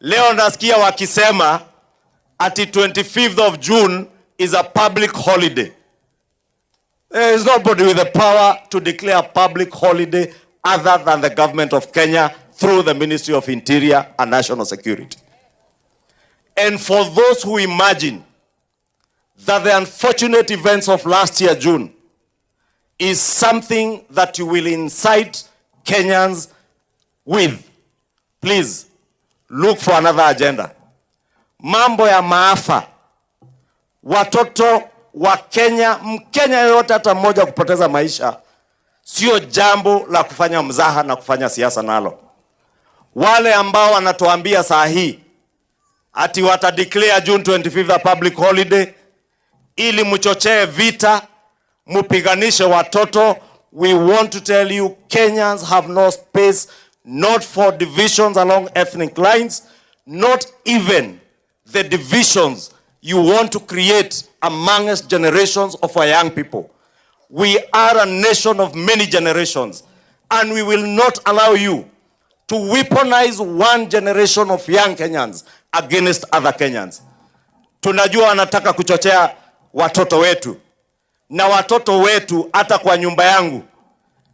Leo nasikia wakisema ati 25th of June is a public holiday. There is nobody with the power to declare a public holiday other than the government of Kenya through the Ministry of Interior and National Security. And for those who imagine that the unfortunate events of last year, June, is something that you will incite Kenyans with, please look for another agenda. Mambo ya maafa, watoto wa Kenya, Mkenya yote hata mmoja kupoteza maisha, sio jambo la kufanya mzaha na kufanya siasa nalo. Wale ambao wanatuambia saa hii ati watadeclare June 25th a public holiday ili mchochee vita, mupiganishe watoto, we want to tell you Kenyans have no space, not for divisions along ethnic lines, not even the divisions you want to create amongst generations of our young people. We are a nation of many generations, and we will not allow you to weaponize one generation of young Kenyans against other Kenyans. Tunajua wanataka kuchochea watoto wetu, na watoto wetu hata kwa nyumba yangu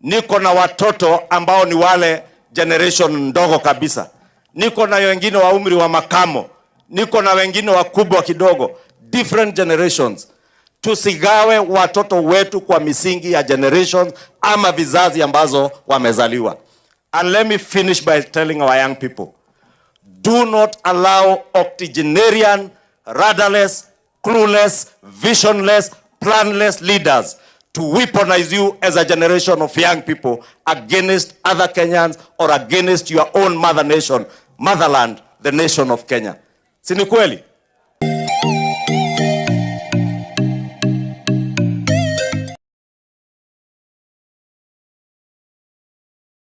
niko na watoto ambao ni wale generation ndogo kabisa. Niko na wengine wa umri wa makamo, niko na wengine wakubwa kidogo, different generations. Tusigawe watoto wetu kwa misingi ya generations ama vizazi ambazo wamezaliwa. And let me finish by telling our young people, do not allow octogenarian, rudderless, clueless, visionless, planless leaders to weaponize you as a generation of young people against other Kenyans or against your own mother nation, motherland, the nation of Kenya. Si ni kweli?